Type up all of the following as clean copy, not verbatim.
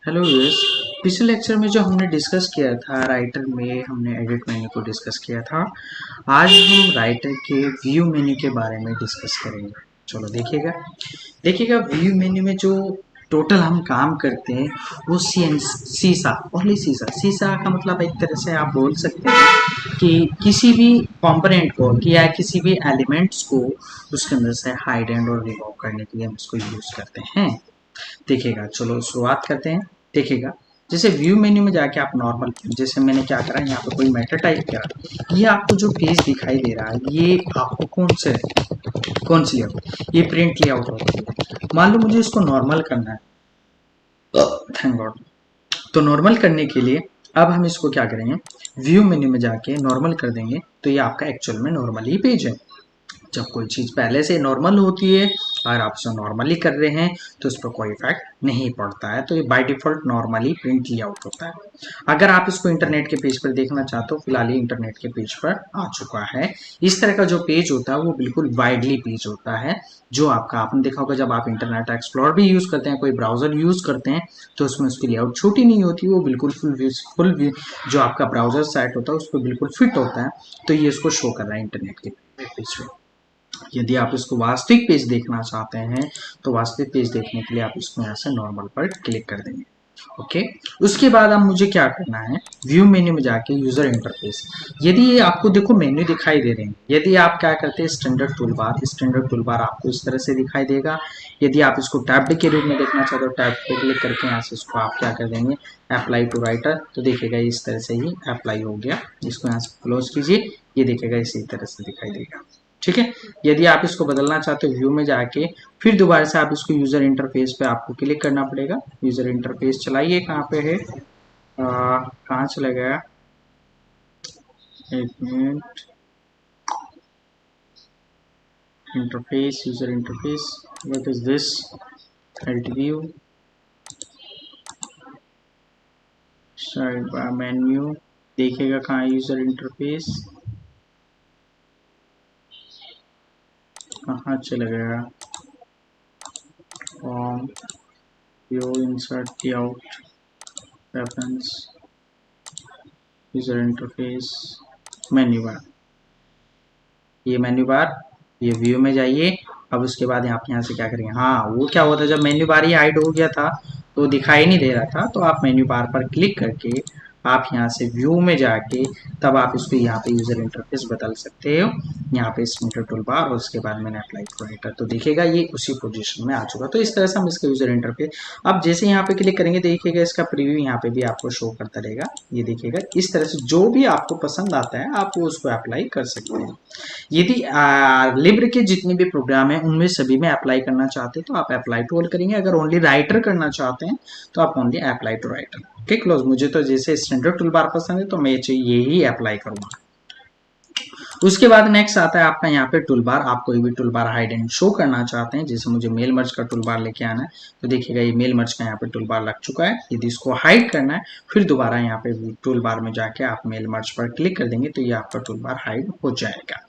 Hello yes. पिछले lecture में जो हमने डिस्कस किया था राइटर में, हमने एडिट मेन्यू को डिस्कस किया था। आज हम राइटर के व्यू मेन्यू के बारे में डिस्कस करेंगे। चलो देखिएगा देखिएगा व्यू मेन्यू में जो टोटल हम काम करते हैं वो सीसा, ओनली सीसा। सीसा का मतलब एक तरह से आप बोल सकते हैं कि किसी भी कंपोनेंट को या किसी भी एलिमेंट्स को उसके अंदर से हाइड एंड और रिमूव करने के लिए हम इसको यूज करते हैं। देखिएगा, चलो शुरुआत करते हैं। देखिएगा, जैसे व्यू मेन्यू में जाके आप नॉर्मल, जैसे मैंने क्या करा, यहाँ पे कोई मैटर टाइप किया, ये आपको जो पेज दिखाई दे रहा है ये आपको कौन सी लेआउट, ये प्रिंट लेआउट होती है। मान लो मुझे इसको नॉर्मल करना है, थैंक गॉड। तो नॉर्मल करने के लिए अब हम इसको क्या करेंगे, व्यू मेन्यू में जाके नॉर्मल कर देंगे तो ये आपका एक्चुअल में नॉर्मल ही पेज है। जब कोई चीज़ पहले से नॉर्मल होती है और आप उसे नॉर्मली कर रहे हैं तो उस पर कोई इफेक्ट नहीं पड़ता है, तो ये by default normally print layout होता है। अगर आप इसको इंटरनेट के पेज पर देखना चाहते हो, फिलहाल ये इंटरनेट के पेज पर आ चुका है। इस तरह का जो पेज होता है वो बिल्कुल वाइडली पेज होता है, जो आपने देखा होगा जब आप इंटरनेट एक्सप्लोर भी यूज़ करते हैं, कोई ब्राउज़र यूज़ करते हैं, तो उसमें उसकी लेआउट छोटी नहीं होती, वो बिल्कुल फुल जो आपका ब्राउज़र साइट होता है उस पर बिल्कुल फिट होता है। तो ये इसको शो कर रहा है इंटरनेट के पेज पे। यदि आप इसको वास्तविक पेज देखना चाहते हैं तो वास्तविक पेज देखने के लिए आप इसको यहाँ से नॉर्मल पर क्लिक कर देंगे। ओके, उसके बाद अब मुझे क्या करना है, व्यू मेन्यू में जाके यूजर इंटरफेस। यदि ये आपको देखो मेन्यू दिखाई दे रहे हैं, यदि आप क्या करते हैं स्टैंडर्ड टूल बार आपको इस तरह से दिखाई देगा। यदि आप इसको टैब्ड के रूप में देखना चाहते हो, टैब पे क्लिक करके यहाँ से इसको आप क्या कर देंगे, अप्लाई टू राइटर, तो देखिएगा इस तरह से ही अप्लाई हो गया। इसको यहाँ से क्लोज कीजिए, ये देखिएगा इसी तरह से दिखाई देगा। ठीक है, यदि आप इसको बदलना चाहते हो व्यू में जाके फिर दोबारा से आप इसको यूजर इंटरफेस पे आपको क्लिक करना पड़ेगा। यूजर इंटरफेस चलाइए, कहाँ पे है, कहाँ चला गया, एक minute. Interface, user interface, what is this, health view, side bar menu, देखिएगा कहाँ यूजर इंटरफेस, कहाँ चला गया, form, view, insert, layout, reference, user interface, menu bar. ये मेन्यू बार, ये व्यू में जाइए। अब उसके बाद आप यहाँ से क्या करेंगे, हाँ वो क्या होता है जब मेन्यू बार ही हाइड हो गया था तो दिखाई नहीं दे रहा था, तो आप मेन्यू बार पर क्लिक करके आप यहाँ से व्यू में जाके तब आप इसको यहाँ पे यूजर इंटरफेस बदल सकते हो। यहाँ पे स्मूथर टूल बार और उसके बाद मैंने अप्लाई राइटर, तो देखिएगा ये उसी पोजीशन में आ चुका। तो इस तरह से हम इसका यूजर इंटरफेस, अब जैसे यहाँ पे क्लिक करेंगे देखिएगा इसका प्रीव्यू यहाँ पे भी आपको शो करता रहेगा। ये देखिएगा इस तरह से जो भी आपको पसंद आता है आप उसको अप्लाई कर सकते हैं। यदि लिब्र के जितने भी प्रोग्राम हैं उनमें सभी में अप्लाई करना चाहते हैं तो आप अप्लाई टू ऑल करेंगे। अगर ओनली राइटर करना चाहते हैं तो आप only apply to writer. Okay close. मुझे तो जैसे स्टैंडर्ड टूल बार पसंद है तो मैं यही अप्लाई करूंगा। उसके बाद नेक्स्ट आता है आपका यहाँ पे टूल बार। आप कोई भी tool bar hide and show करना चाहते हैं, जैसे मुझे मेल मर्ज का टूल बार लेके आना है, तो देखिएगा ये मेल मर्ज का यहाँ पे टूल बार लग चुका है। यदि इसको हाइड करना है फिर दोबारा यहाँ पे टूल बार में जाके आप मेल मर्ज पर क्लिक कर देंगे तो ये आपका टूल बार हाइड हो जाएगा।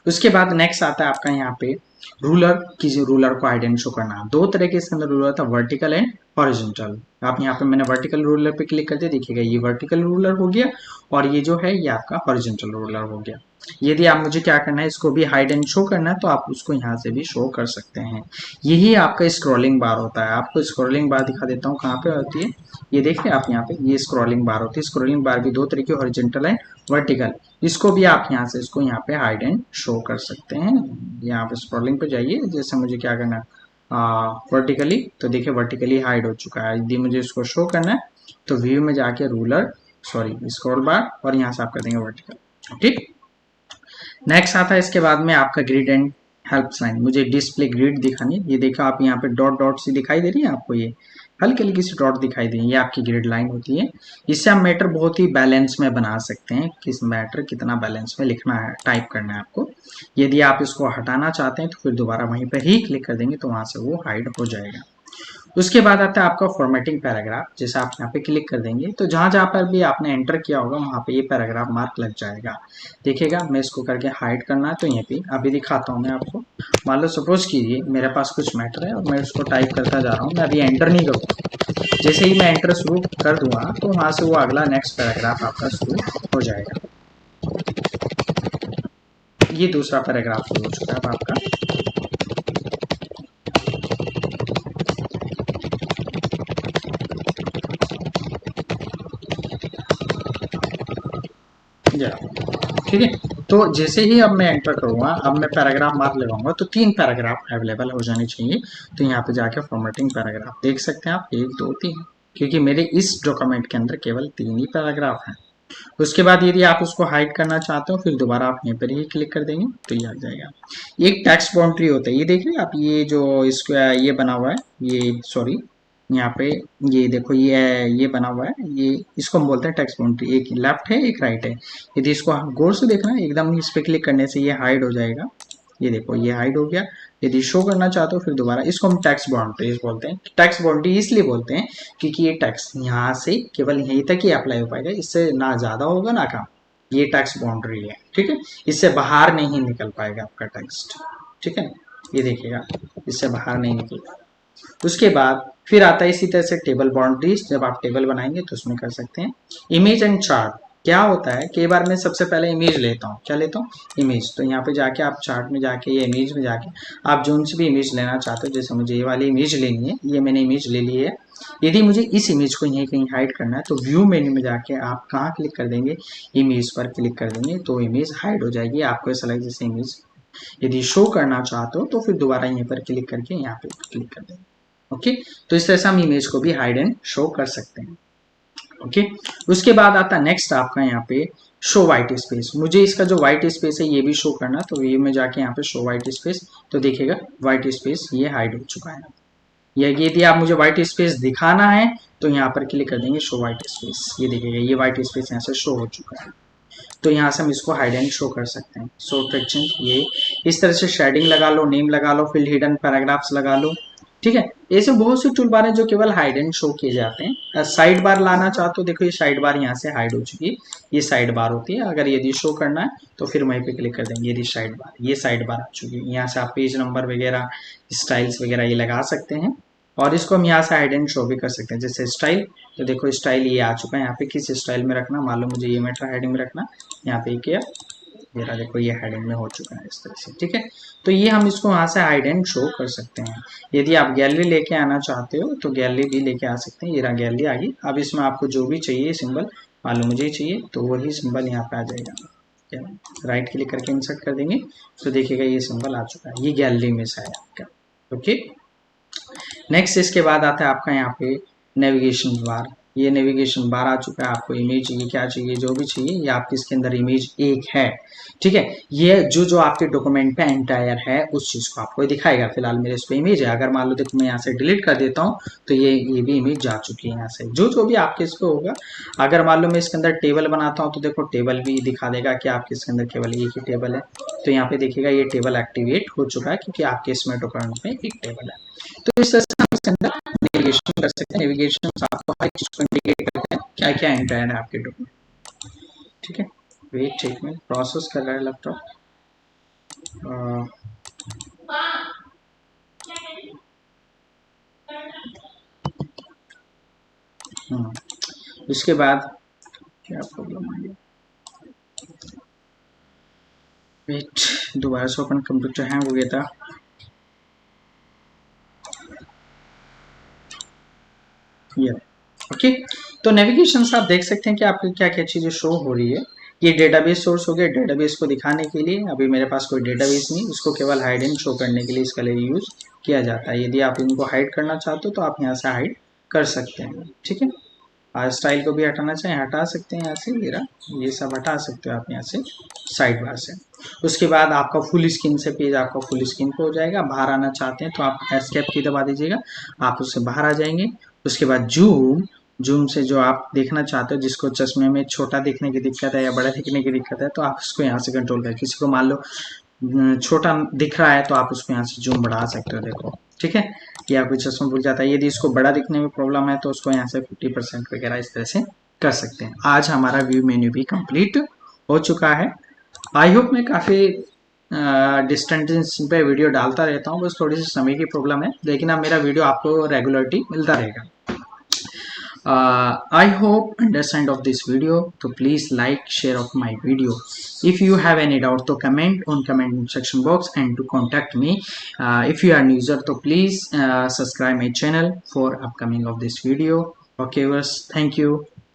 उसके बाद नेक्स्ट आता है आपका यहाँ पे रूलर, किसी रूलर को हाइड एंड शो करना। दो तरह के इसके अंदर रूलर था, वर्टिकल एंड हॉरिजॉन्टल। आप यहाँ पे मैंने वर्टिकल रूलर पे क्लिक कर दिया, देखिएगा ये वर्टिकल रूलर हो गया और ये जो है ये आपका हॉरिजॉन्टल रूलर हो गया। यदि आप मुझे क्या करना है, इसको भी हाइड एंड शो करना है तो आप उसको यहाँ से भी शो कर सकते हैं। यही आपका स्क्रॉलिंग बार होता है। आपको स्क्रॉलिंग बार दिखा देता हूँ कहाँ पे होती है, ये देखिए आप यहाँ पे, ये स्क्रॉलिंग बार होती है। स्क्रॉलिंग बार भी दो तरीके, हॉरिजॉन्टल एंड वर्टिकल। इसको भी आप यहाँ से इसको यहाँ पे हाइड एंड शो कर सकते हैं। यहाँ पे स्क्रॉलिंग पे जाइए, जैसे मुझे क्या करना है वर्टिकली, तो देखिए वर्टिकली हाइड हो चुका है। यदि मुझे इसको शो करना है तो व्यू में जाके रूलर, सॉरी स्क्रॉल बार, और यहाँ से आप कर देंगे वर्टिकल। ठीक, नेक्स्ट आता है इसके बाद में आपका ग्रिड एंड हेल्प लाइन। मुझे डिस्प्ले ग्रिड दिखानी है, ये देखा आप यहाँ पे डॉट डॉट सी दिखाई दे रही है आपको, ये हल्की हल्की सी डॉट दिखाई दे रही है, ये आपकी ग्रिड लाइन होती है। इससे आप मैटर बहुत ही बैलेंस में बना सकते हैं, किस मैटर कितना बैलेंस में लिखना है, टाइप करना है आपको। यदि आप इसको हटाना चाहते हैं तो फिर दोबारा वहीं पर ही क्लिक कर देंगे तो वहां से वो हाइड हो जाएगा। उसके बाद आता है आपका फॉर्मेटिंग पैराग्राफ। जैसे आप यहाँ पे क्लिक कर देंगे तो जहाँ जहाँ पर भी आपने एंटर किया होगा वहाँ पे ये पैराग्राफ मार्क लग जाएगा। देखिएगा, मैं इसको करके हाइड करना है तो यहीं पे अभी दिखाता हूँ मैं आपको। मान लो सपोज कीजिए मेरे पास कुछ मैटर है और मैं उसको टाइप करता जा रहा हूँ, मैं अभी एंटर नहीं करूँगा। जैसे ही मैं एंटर शुरू कर दूंगा तो वहाँ से वो अगला नेक्स्ट पैराग्राफ आपका शुरू हो जाएगा। ये दूसरा पैराग्राफ शुरू हो चुका है अब आपका। ठीक है, तो जैसे ही अब मैं एंटर करूंगा, अब मैं पैराग्राफ मार्क लगाऊंगा तो 3 पैराग्राफ अवेलेबल हो जाने चाहिए। तो यहाँ पे जाके फॉर्मेटिंग पैराग्राफ देख सकते हैं आप, 1 2 3, क्योंकि मेरे इस डॉक्यूमेंट के अंदर केवल 3 ही पैराग्राफ हैं। उसके बाद यदि आप उसको हाइड करना चाहते हो फिर दोबारा आप यहीं पर ही क्लिक कर देंगे तो ये आ जाएगा। एक टेक्स्ट बाउंड्री होता है, ये देख रहे हैं आप, ये जो इसको ये बना हुआ है, ये सॉरी यहाँ पे ये देखो ये बना हुआ है, ये इसको हम बोलते हैं टेक्स्ट बाउंड्री। एक लेफ्ट है एक राइट है। यदि इसको गौर से देखना है एकदम, इस पे क्लिक करने से ये हाइड हो जाएगा। ये देखो ये हाइड हो गया। यदि शो करना चाहते हो फिर दोबारा, इसको हम टेक्स्ट बाउंड्रीज बोलते हैं। टेक्स्ट बाउंड्री इसलिए बोलते हैं क्योंकि ये टेक्स्ट यहाँ से केवल यहीं तक ही अप्लाई हो पाएगा, इससे ना ज्यादा होगा ना कम। ये टेक्स्ट बाउंड्री है, ठीक है, इससे बाहर नहीं निकल पाएगा आपका टेक्स्ट, ठीक है। ये देखिएगा, इससे बाहर नहीं निकलेगा। उसके बाद फिर आता है इसी तरह से टेबल बाउंड्रीज। जब आप टेबल बनाएंगे तो उसमें कर सकते हैं। इमेज एंड चार्ट क्या होता है, कई बार मैं सबसे पहले इमेज लेता हूँ। क्या लेता हूँ? इमेज। तो यहाँ पे जाके आप चार्ट में जाके या इमेज में जाके आप जो सी भी इमेज लेना चाहते हो, जैसे मुझे ये वाली इमेज लेनी है, ये मैंने इमेज ले ली है। यदि मुझे इस इमेज को यहीं कहीं हाइड करना है तो व्यू मेन्यू में जाके आप कहाँ क्लिक कर देंगे, इमेज पर क्लिक कर देंगे तो इमेज हाइड हो जाएगी। आपको ऐसा लगे जैसे इमेज यदि शो करना चाहते हो तो फिर दोबारा यहीं पर क्लिक करके यहाँ पे क्लिक कर देंगे। ओके, तो इस तरह से हम इमेज को भी हाइड एंड शो कर सकते हैं। ओके, उसके बाद आता है नेक्स्ट आपका यहाँ पे शो व्हाइट स्पेस। मुझे इसका जो व्हाइट स्पेस है ये भी शो करना, तो ये में जाके यहाँ पे शो व्हाइट स्पेस, तो देखिएगा व्हाइट स्पेस ये हाइड हो चुका है। या यदि आप मुझे व्हाइट स्पेस दिखाना है तो यहाँ पर क्लिक कर देंगे शो व्हाइट स्पेस। ये देखिएगा ये व्हाइट स्पेस यहाँ से शो हो चुका है। तो यहाँ से हम इसको हाइड एंड शो कर सकते हैं। शो ट्रेक्शन, ये इस तरह से शेडिंग लगा लो, नेम लगा लो, फिल्ड हिडन पैराग्राफ्स लगा लो, ठीक है। ऐसे बहुत सी टूल बार हैं जो केवल हाइड एंड शो किए जाते हैं। साइड बार लाना चाहते हो, देखो ये साइड बार यहाँ से हाइड हो चुकी है, ये साइड बार होती है। अगर यदि शो करना है तो फिर वहीं पे क्लिक कर देंगे, यदि साइड बार, ये साइड बार आ चुकी है। यहाँ से आप पेज नंबर वगैरह, स्टाइल्स वगैरह ये लगा सकते हैं। और इसको हम यहाँ से हाइड एंड शो भी कर सकते हैं। जैसे स्टाइल, तो देखो स्टाइल ये आ चुका है। यहाँ पे किस स्टाइल में रखना, मान लो मुझे ये मैटर हेडिंग में रखना, यहाँ पे किया, मेरा देखो ये हेडिंग में हो चुका है इस तरह से, ठीक है। तो ये हम इसको यहाँ से हाइड एंड शो कर सकते हैं। यदि आप गैलरी लेके आना चाहते हो तो गैलरी भी लेके आ सकते हैं। ये रहा गैलरी आ गई। अब इसमें आपको जो भी चाहिए सिंबल, मान लो मुझे चाहिए तो वही सिंबल यहाँ पे आ जाएगा। राइट क्लिक करके इंसर्ट कर देंगे तो देखिएगा ये सिंबल आ चुका है, ये गैलरी में से है आपका। ओके, नेक्स्ट इसके बाद आता है आपका यहाँ पे नेविगेशन बार। ये नेविगेशन बार आ चुका है। आपको इमेज चाहिए, क्या चाहिए, जो भी चाहिए, ये आपके इसके अंदर इमेज एक है, ठीक है। ये जो आपके डॉक्यूमेंट पे एंटायर है उस चीज को आपको दिखाएगा। फिलहाल मेरे इस पे इमेज है। अगर मान लो देखो मैं यहाँ से डिलीट कर देता हूँ तो ये भी इमेज जा चुकी है यहाँ से। जो भी आपके इस पे होगा, अगर मान लो मैं इसके अंदर टेबल बनाता हूँ तो देखो टेबल भी दिखा देगा कि आपके इसके अंदर केवल एक ही टेबल है। तो यहाँ पे देखिएगा ये टेबल एक्टिवेट हो चुका है क्योंकि आपके इसमें डॉक्यूमेंट में एक टेबल है। तो इस तरह से हम इसके अंदर नेविगेशन कर सकते हैं। नेविगेशन आपको हर चीज को इंडिकेट करते हैं क्या क्या एंटर है आपके डॉक्यूमेंट, ठीक है। वेट एक मिनट, प्रोसेस कर रहा है लैपटॉप। उसके बाद क्या प्रॉब्लम आ गया, वेट, दोबारा से ओपन, कंप्यूटर हैंग हो गया था। ये ओके, तो नेविगेशन से आप देख सकते हैं कि आपकी क्या क्या चीजें शो हो रही है। ये डेटाबेस सोर्स हो गया, डेटाबेस को दिखाने के लिए। अभी मेरे पास कोई डेटाबेस नहीं, उसको केवल हाइड एंड शो करने के लिए इसका यूज किया जाता है। यदि आप इनको हाइड करना चाहते हो तो आप यहाँ से हाइड कर सकते हैं, ठीक है। स्टाइल को भी हटाना चाहें हटा सकते हैं यहाँ से, ये सब हटा सकते हो आप यहाँ से साइड बार से। उसके बाद आपका फुल स्क्रीन से पेज आपका फुल स्क्रीन पे हो जाएगा। बाहर आना चाहते हैं तो आप एस्केप की दबा दीजिएगा, आप उससे बाहर आ जाएंगे। उसके बाद जूम, जूम से जो आप देखना चाहते हो, जिसको चश्मे में छोटा दिखने की दिक्कत है या बड़ा दिखने की दिक्कत है, तो आप उसको यहाँ से कंट्रोल कर, किसी को मान लो छोटा दिख रहा है तो आप उसको यहाँ से जूम बढ़ा सकते हो, देखो, ठीक है। या कोई चश्मा भूल जाता है, यदि इसको बड़ा दिखने में प्रॉब्लम है तो उसको यहाँ से 50% वगैरह इस तरह से कर सकते हैं। आज हमारा व्यू मेन्यू भी कंप्लीट हो चुका है। आई होप मैं काफ़ी डिस्टेंस पे वीडियो डालता रहता हूँ, बस थोड़ी सी समय की प्रॉब्लम है, लेकिन अब मेरा वीडियो आपको रेगुलरिटी मिलता रहेगा। I hope understand of this video, so please like, share of my video. If you have any doubt, to comment on comment section box and to contact me. If you are new user, so please subscribe my channel for upcoming of this video. Okay, viewers, thank you.